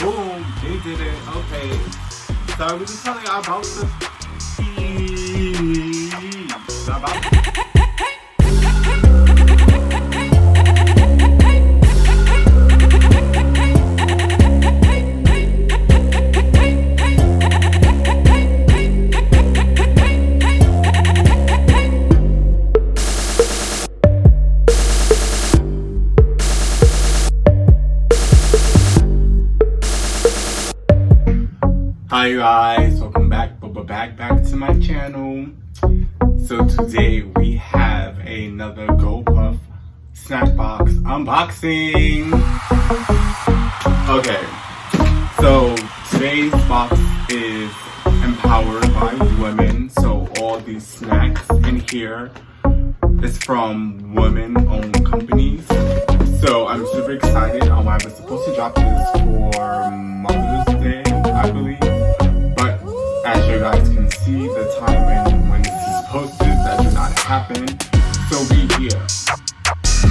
Boom, they did it. Okay. So we just telling y'all about the Hi guys, welcome back to my channel. So today we have another Gopuff snack box unboxing. Okay, so today's box is empowered by women. So all these snacks in here is from women-owned companies. So I'm super excited. I was supposed to drop this for Mother's Day, I believe. As you guys can see, the time and when this is posted, that did not happen. So we here.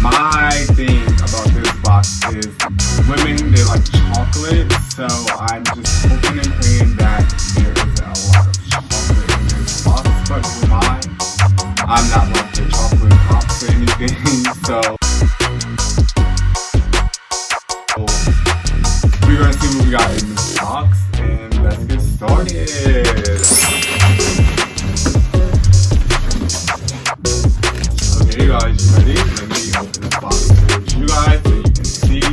My thing about this box is women, they like chocolate. So I'm just hoping and praying that there isn't a lot of chocolate in this box. But I'm not like the chocolate pops or anything. So we're gonna see what we got in this box. And let's get started. Okay guys, you ready? Let me open the box for you guys so you can see.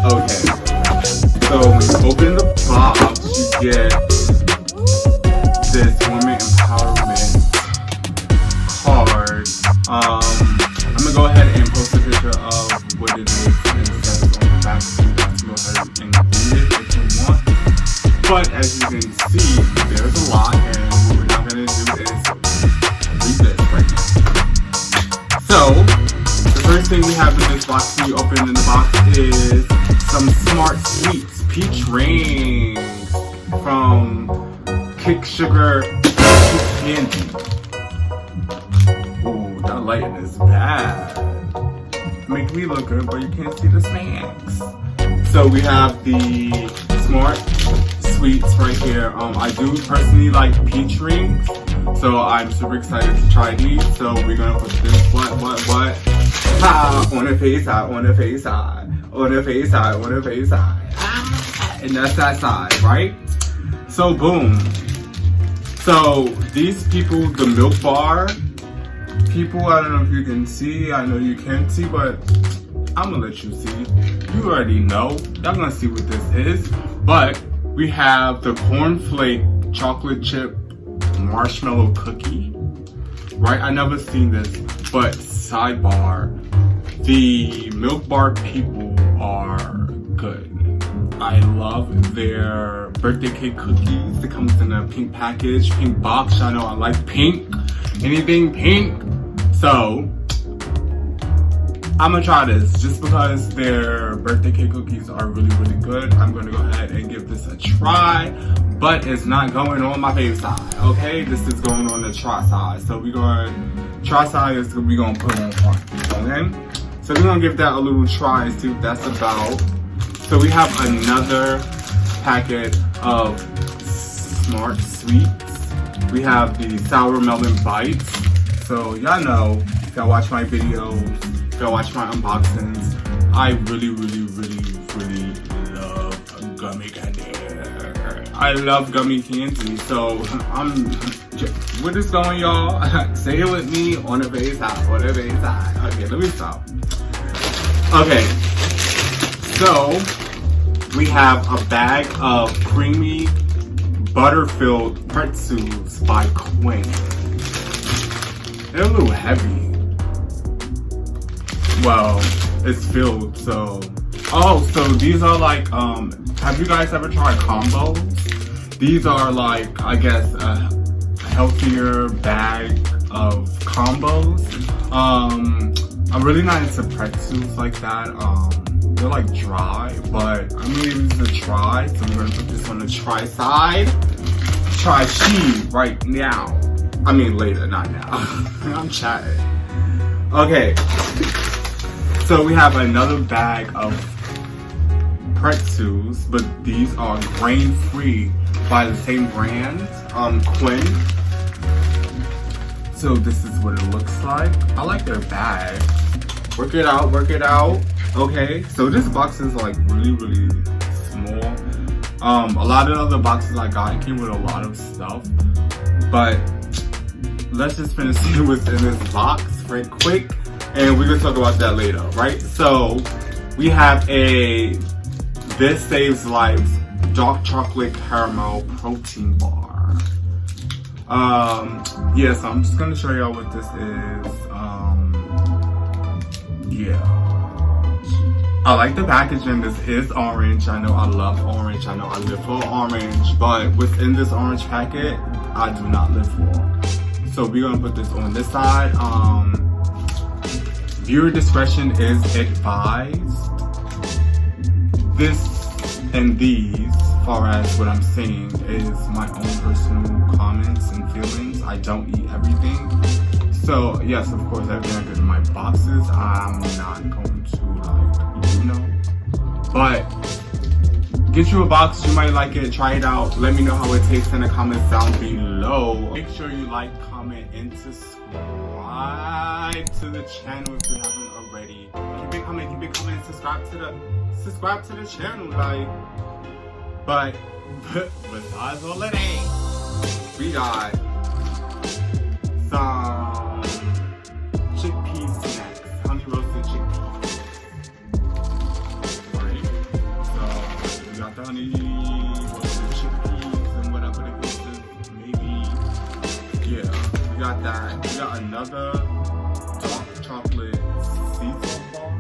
Okay, so when you open the box, you get this woman empowerment card. I'm gonna go ahead and post a picture of what it is and says on the back, so you guys can go ahead and read it if you want. But as you can see, there's a lot, and what we're not gonna do is read this right now. So the first thing we have in this box when you open in the box is some Smart Sweets peach rings from Kick Sugar Candy. Ooh, that lighting is bad. Make me look good, but you can't see the snacks. So we have the Smart Sweets right here. I do personally like peach rings, so I'm super excited to try these. So we're gonna put this what? Ha! On the face side, on the face side, on the face side, on the face side. Ah, and that's that side, right? So boom. So these people, the Milk Bar people, I don't know if you can see, I know you can't see, but I'm gonna let you see. You already know, y'all gonna see what this is. But we have the cornflake chocolate chip marshmallow cookie, right? I never seen this, but sidebar, the Milk Bar people are good. I love their birthday cake cookies. It comes in a pink package, pink box. I know I like pink, anything pink. So I'm gonna try this just because their birthday cake cookies are really, really good. I'm gonna go ahead and give this a try, but it's not going on my favorite side, okay? This is going on the try side. So we're going, try side is we're gonna put on front, okay? So we're gonna give that a little try and see what that's about. So we have another packet of Smart Sweets. We have the Sour Melon Bites. So y'all know, if y'all watch my videos, if y'all watch my unboxings, I really, really, really, really love gummy candy. I love gummy candy. So what is going, y'all? Say it with me, on the face side, on the face side. Okay, let me stop. Okay, so we have a bag of creamy butter-filled pretzels by Quinn. They're a little heavy. Well, it's filled, so. Oh, so these are like, have you guys ever tried combos? These are like, I guess, a healthier bag of combos. I'm really not into pretzels like that. They're like dry, but I'm gonna give this a try. So we're gonna put this on the try side. Try she right now. I mean later, not now. I'm chatting. Okay. So we have another bag of pretzels, but these are grain-free by the same brand, Quinn. So this is what it looks like. I like their bag. Work it out, work it out. Okay, so this box is like really small. A lot of the other boxes I got, it came with a lot of stuff, but let's just finish seeing what's in this box right quick, and we're gonna talk about that later, right? So we have a This Saves Lives dark chocolate caramel protein bar. Yeah, so I'm just gonna show y'all what this is. Yeah. I like the packaging. This is orange. I know I love orange. I know I live for orange, but within this orange packet, I do not live for. So we're gonna put this on this side. Viewer discretion is advised. This and these, far as what I'm saying, is my own personal comments and feelings. I don't eat everything. So yes, of course, everything I get in my boxes, I'm not going to but get you a box, you might like it, try it out. Let me know how it tastes in the comments down below. Make sure you like, comment, and subscribe to the channel if you haven't already. Keep it coming, subscribe to the channel, like. But besides all of that, we got some chickpea snacks, honey roasted chickpeas. The honey roasted chickpeas and whatever the case is, maybe. Yeah, we got that. We got another dark chocolate sea salt bar.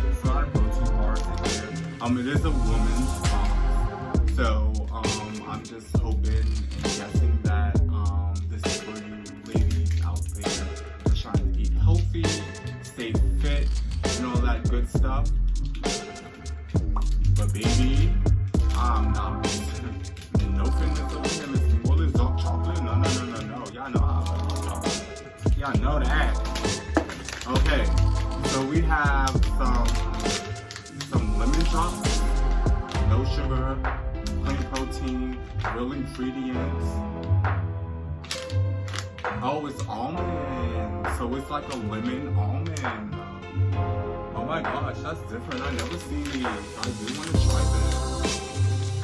It's not a protein bar in here. It is a woman's box, so I'm just hoping and guessing that this is for you ladies out there who are trying to eat healthy, stay fit, and all that good stuff. But baby, I'm not no fitness over here. Listen, all this dark chocolate? No. Y'all know how I love chocolate. Y'all know that. Okay, so we have some lemon drops, no sugar, plain protein, real ingredients. Oh, it's almond. So it's like a lemon almond. Oh my gosh, that's different. I never seen these. I do want to try this.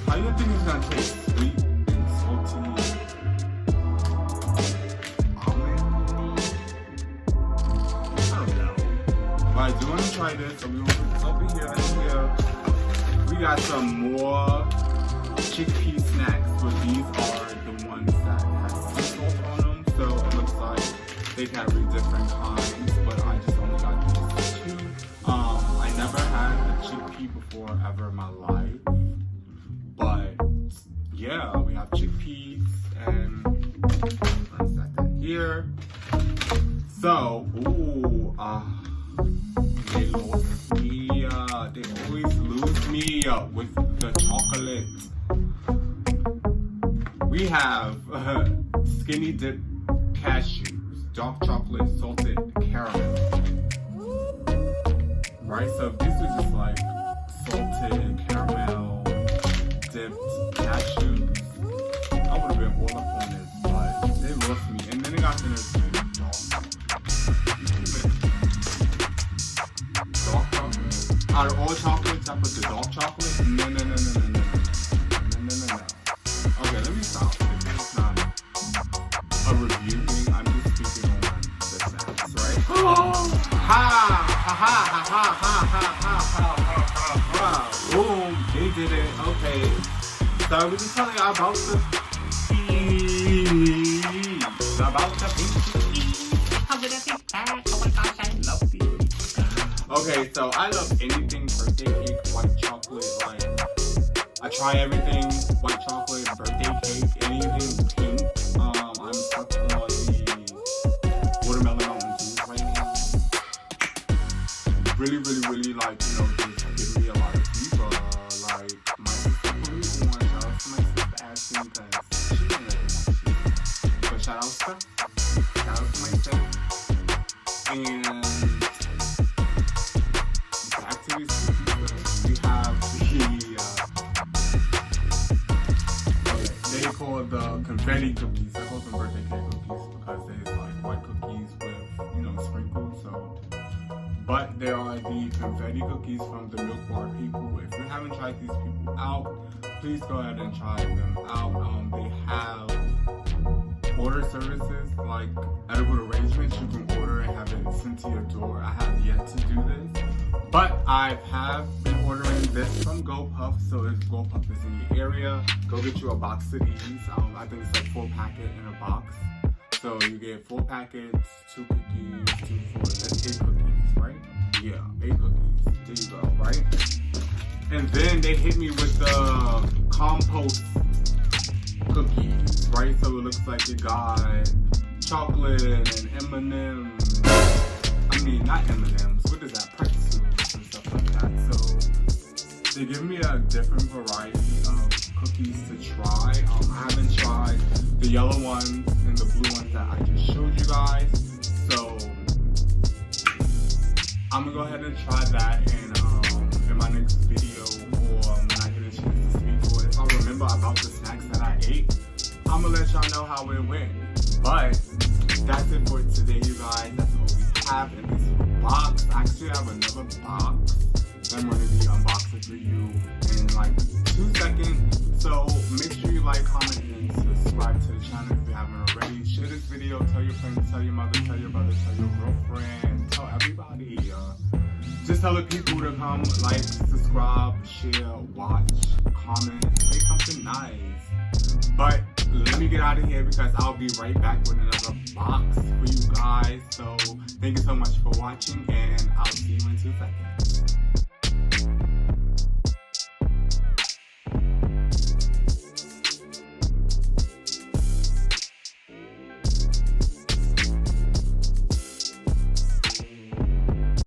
How do you think it's gonna taste? Sweet and salty. Almond? I don't know. But I do want to try this. So we will put this over here and here. We got some more chickpea snacks, but these are the ones that have sea salt on them. So it looks like they carry different kinds, but I just only got these two. I never had a chickpea before ever in my life, but yeah, we have chickpeas and let's set that here. So, they lost me. They always lose me with the chocolate. We have skinny dip cashews, dark chocolate salted caramel. Right, so these are just like salted caramel dipped cashews. I would have been all up on this, but they lost me. And then they got this dark chocolate. Out of all chocolates, I put the dark chocolate. No. Okay, let me stop. This is not a review thing. I'm just speaking on the snacks, right? Boom, they did it. Okay. So we're just telling you about the peas. About the peas. Oh my gosh, I love these. Okay, so I love anything birthday cake, white chocolate, like I try everything, white chocolate, birthday cake, anything pink. I'm stuck on the watermelon Mountain Dew right now. Really like, just give me a lot of fever. Like, my sister put me on, shout out to my sister Ashley, because she didn't really want to, but confetti cookies. I call them birthday cake cookies because they're like white cookies with, you know, sprinkles. So, but there are the confetti cookies from the Milk Bar people. If you haven't tried these people out, please go ahead and try them out. They have order services like edible arrangements. You can order and have it sent to your door. I have yet to do this, but I have been ordering this from Gopuff. So if Gopuff is in your area, go get you a box of these. I think it's like 4 packets in a box. So you get 4 packets, 2 cookies, 2, 4. That's 8 cookies, right? Yeah, 8 cookies. There you go, right? And then they hit me with the compost cookies, right? So it looks like it got chocolate and M&M's. I mean, not M&M's. What is that? Pretzels and stuff like that. So they give me a different variety of cookies to try. I haven't tried the yellow ones and the blue ones that I just showed you guys. So I'm gonna go ahead and try that in my next video, or when I get a chance to speak for it. If I remember about the snacks that I ate, I'm gonna let y'all know how it went. But that's it for today, you guys. That's all we have in this box. I actually have another box that I'm gonna be unboxing for you in like 2 seconds. So make sure you like, comment, and subscribe to the channel if you haven't already. Share this video, tell your friends, tell your mother, tell your brother, tell your girlfriend, tell everybody. Just tell the people to come, like, subscribe, share, watch, comment, say something nice. But let me get out of here because I'll be right back with another box for you guys. So thank you so much for watching, and I'll see you in 2 seconds.